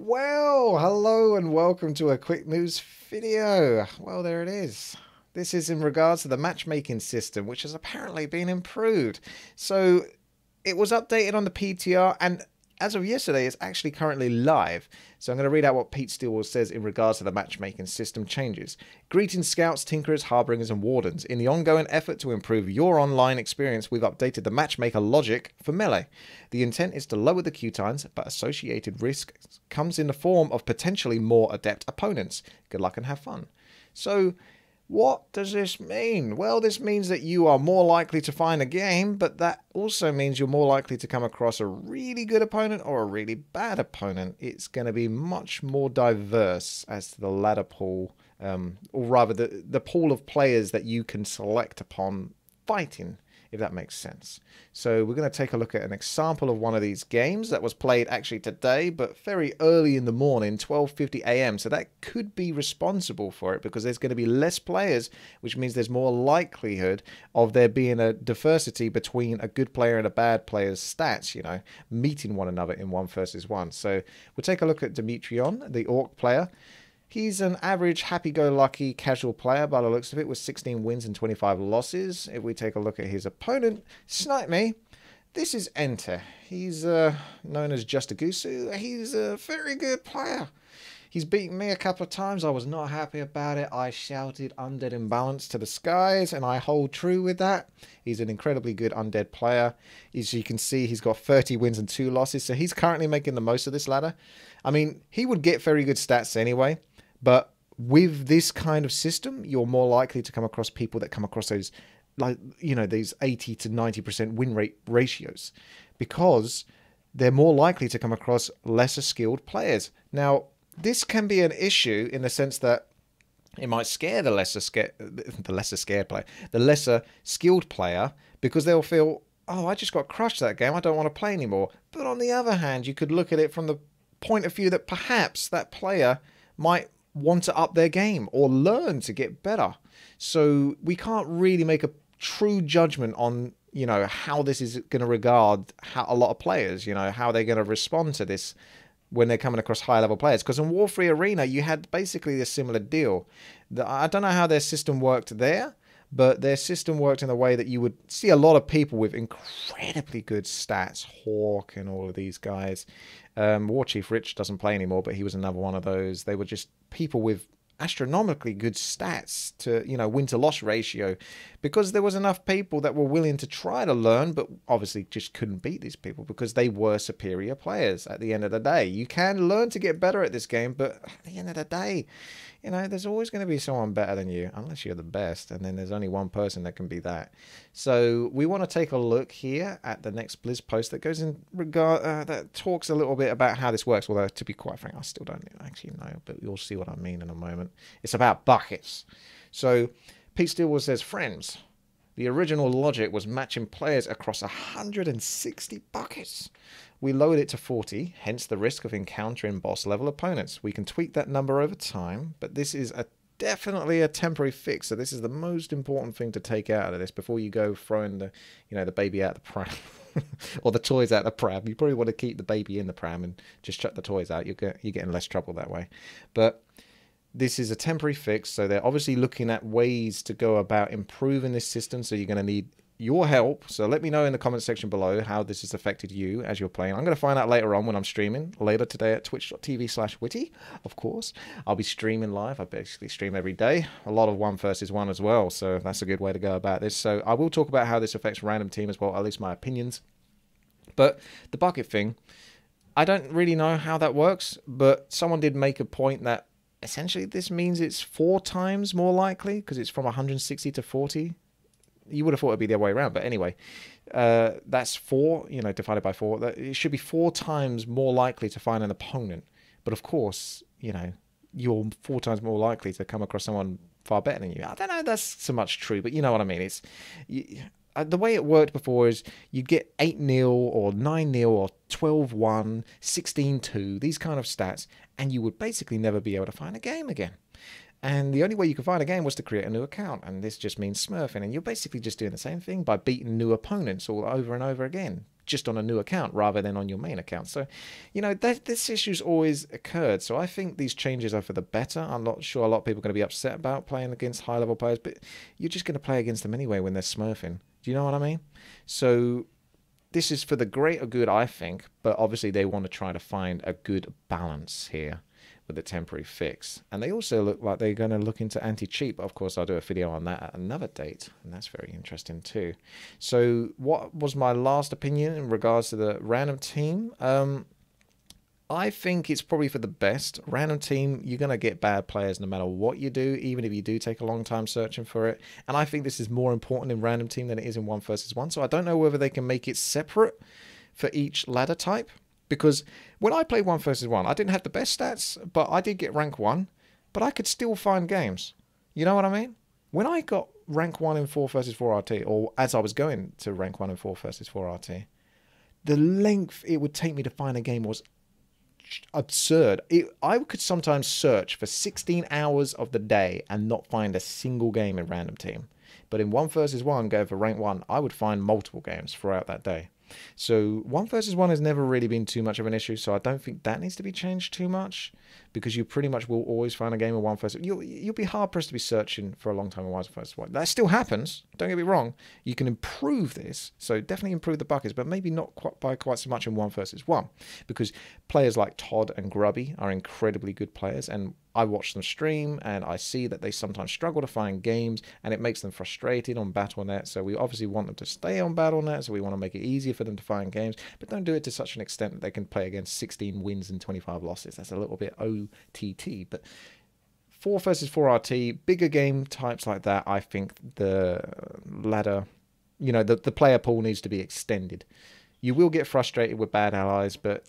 Well, hello and welcome to a quick news video. Well, there it is. This is in regards to the matchmaking system, which has apparently been improved. So it was updated on the PTR, and as of yesterday, it's actually currently live. So I'm going to read out what Pete Steele says in regards to the matchmaking system changes. Greetings, scouts, tinkerers, harbingers, and wardens. In the ongoing effort to improve your online experience, we've updated the matchmaker logic for Melee. The intent is to lower the queue times, but associated risk comes in the form of potentially more adept opponents. Good luck and have fun. So, what does this mean? Well, this means that you are more likely to find a game, but that also means you're more likely to come across a really good opponent or a really bad opponent. It's going to be much more diverse as to the ladder pool, or rather the pool of players that you can select upon fighting, if that makes sense. So we're going to take a look at an example of one of these games that was played actually today, but very early in the morning, 12:50 a.m. So that could be responsible for it because there's going to be less players, which means there's more likelihood of there being a diversity between a good player and a bad player's stats, you know, meeting one another in 1v1. So we'll take a look at Demetrion, the Orc player. He's an average, happy-go-lucky, casual player by the looks of it, with 16 wins and 25 losses. If we take a look at his opponent, Snipe Me, this is Enter. He's known as Just a Gusu. He's a very good player. He's beaten me a couple of times. I was not happy about it. I shouted Undead Imbalance to the skies, and I hold true with that. He's an incredibly good Undead player. As you can see, he's got 30 wins and 2 losses, so he's currently making the most of this ladder. I mean, he would get very good stats anyway. But with this kind of system, you're more likely to come across people that come across those, like, you know, these 80 to 90% win rate ratios, because they're more likely to come across lesser skilled players. Now, this can be an issue in the sense that it might scare the lesser skilled player, because they'll feel, oh, I just got crushed that game, I don't want to play anymore. But on the other hand, you could look at it from the point of view that perhaps that player might want to up their game or learn to get better. So we can't really make a true judgment on, you know, how this is going to regard how a lot of players, you know, how they're going to respond to this when they're coming across high level players. Because in War 3 Arena, you had basically a similar deal. I don't know how their system worked there, but their system worked in a way that you would see a lot of people with incredibly good stats, Hawk and all of these guys. War Chief Rich doesn't play anymore, but he was another one of those. They were just people with astronomically good stats to, you know, win to loss ratio, because there was enough people that were willing to try to learn, but obviously just couldn't beat these people because they were superior players. At the end of the day, you can learn to get better at this game, but at the end of the day, you know, there's always going to be someone better than you, unless you're the best, and then there's only one person that can be that. So we want to take a look here at the next Blizz post that goes in regard that talks a little bit about how this works. Although, to be quite frank, I still don't actually know, but you'll see what I mean in a moment. It's about buckets. So Pete Steele says, friends, the original logic was matching players across 160 buckets. We lowered it to 40, hence the risk of encountering boss level opponents. We can tweak that number over time, but this is definitely a temporary fix. So this is the most important thing to take out of this before you go throwing the, you know, the baby out the pram or the toys out the pram. You probably want to keep the baby in the pram and just chuck the toys out. You're getting less trouble that way. But this is a temporary fix, so they're obviously looking at ways to go about improving this system. So you're going to need your help. So let me know in the comment section below how this has affected you as you're playing. I'm going to find out later on when I'm streaming, later today at twitch.tv/witty. Of course, I'll be streaming live. I basically stream every day. A lot of 1v1 as well, so that's a good way to go about this. So I will talk about how this affects random team as well, at least my opinions. But the bucket thing, I don't really know how that works, but someone did make a point that essentially this means it's 4 times more likely, because it's from 160 to 40. You would have thought it'd be the other way around, but anyway, that's 4, you know, divided by 4. It should be 4 times more likely to find an opponent. But of course, you know, you're 4 times more likely to come across someone far better than you. I don't know if that's so much true, but you know what I mean. It's the way it worked before is you'd get 8-0 or 9-0 or 12-1, 16-2, these kind of stats, and you would basically never be able to find a game again. And the only way you could find a game was to create a new account, and this just means smurfing, and you're basically just doing the same thing by beating new opponents all over and over again. just on a new account rather than on your main account. So, you know, this issue's always occurred. So I think these changes are for the better. I'm not sure a lot of people are going to be upset about playing against high-level players, but you're just going to play against them anyway when they're smurfing. Do you know what I mean? So this is for the greater good, I think, but obviously they want to try to find a good balance here with the temporary fix. And they also look like they're going to look into anti-cheat, but of course I'll do a video on that at another date, and that's very interesting too. So what was my last opinion in regards to the random team? I think it's probably for the best. Random team, you're going to get bad players no matter what you do, even if you do take a long time searching for it. And I think this is more important in random team than it is in 1 versus 1. So I don't know whether they can make it separate for each ladder type. Because when I played 1 versus 1, I didn't have the best stats, but I did get rank 1, but I could still find games. You know what I mean? When I got rank 1 in 4 versus 4 RT, or as I was going to rank 1 in 4 versus 4 RT, the length it would take me to find a game was absurd. I could sometimes search for 16 hours of the day and not find a single game in random team. But in 1 versus 1, going for rank 1, I would find multiple games throughout that day. So 1 versus 1 has never really been too much of an issue, so I don't think that needs to be changed too much, because you pretty much will always find a game in 1 versus 1. You'll be hard pressed to be searching for a long time in 1 versus 1. That still happens, don't get me wrong. You can improve this, so definitely improve the buckets, but maybe not quite so much in 1 versus 1, because players like Todd and Grubby are incredibly good players, and I watch them stream and I see that they sometimes struggle to find games, and it makes them frustrated on Battle.net. So we obviously want them to stay on Battle.net, so we want to make it easier for them to find games, but don't do it to such an extent that they can play against 16 wins and 25 losses. That's a little bit OTT. But 4 versus 4 RT, bigger game types like that, I think the ladder, you know, the player pool needs to be extended. You will get frustrated with bad allies, but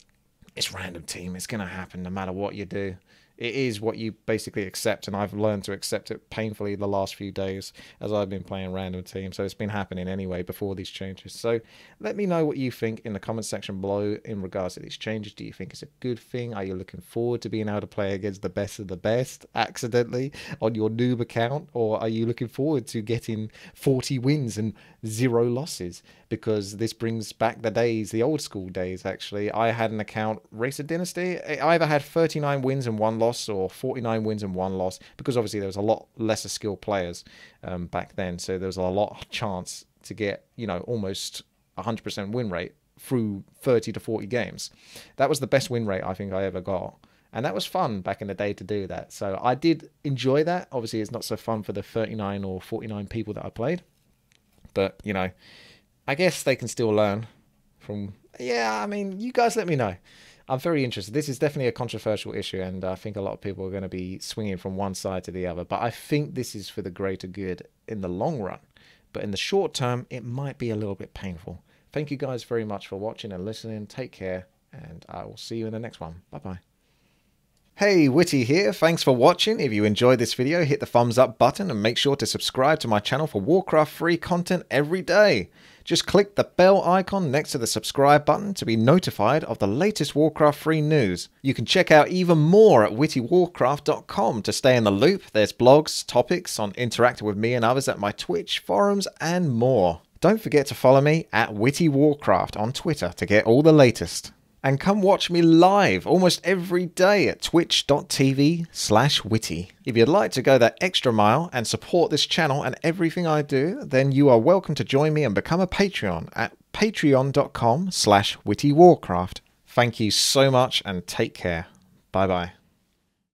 it's random team. It's going to happen no matter what you do. It is what you basically accept, and I've learned to accept it painfully the last few days as I've been playing random team. So it's been happening anyway before these changes. So let me know what you think in the comment section below in regards to these changes. Do you think it's a good thing? Are you looking forward to being able to play against the best of the best accidentally on your noob account? Or are you looking forward to getting 40 wins and 0 losses? Because this brings back the days, the old school days actually. I had an account, Racer Dynasty. I either had 39 wins and 1 loss or 49 wins and 1 loss, because obviously there was a lot lesser skilled players back then. So there was a lot of chance to get, you know, almost 100% win rate through 30 to 40 games. That was the best win rate I think I ever got. And that was fun back in the day to do that. So I did enjoy that. Obviously it's not so fun for the 39 or 49 people that I played. But, you know, I guess they can still learn from... Yeah, I mean, you guys let me know. I'm very interested. This is definitely a controversial issue, and I think a lot of people are going to be swinging from one side to the other. But I think this is for the greater good in the long run. But in the short term, it might be a little bit painful. Thank you guys very much for watching and listening. Take care, and I will see you in the next one. Bye-bye. Hey, WTii here. Thanks for watching. If you enjoyed this video, hit the thumbs up button and make sure to subscribe to my channel for Warcraft free content every day. Just click the bell icon next to the subscribe button to be notified of the latest Warcraft free news. You can check out even more at WTiiWarcraft.com to stay in the loop. There's blogs, topics on interacting with me and others at my Twitch, forums, and more. Don't forget to follow me at WTiiWarcraft on Twitter to get all the latest. And come watch me live almost every day at twitch.tv/Witty. If you'd like to go that extra mile and support this channel and everything I do, then you are welcome to join me and become a Patreon at patreon.com/WTiiWarcraft. Thank you so much and take care. Bye bye.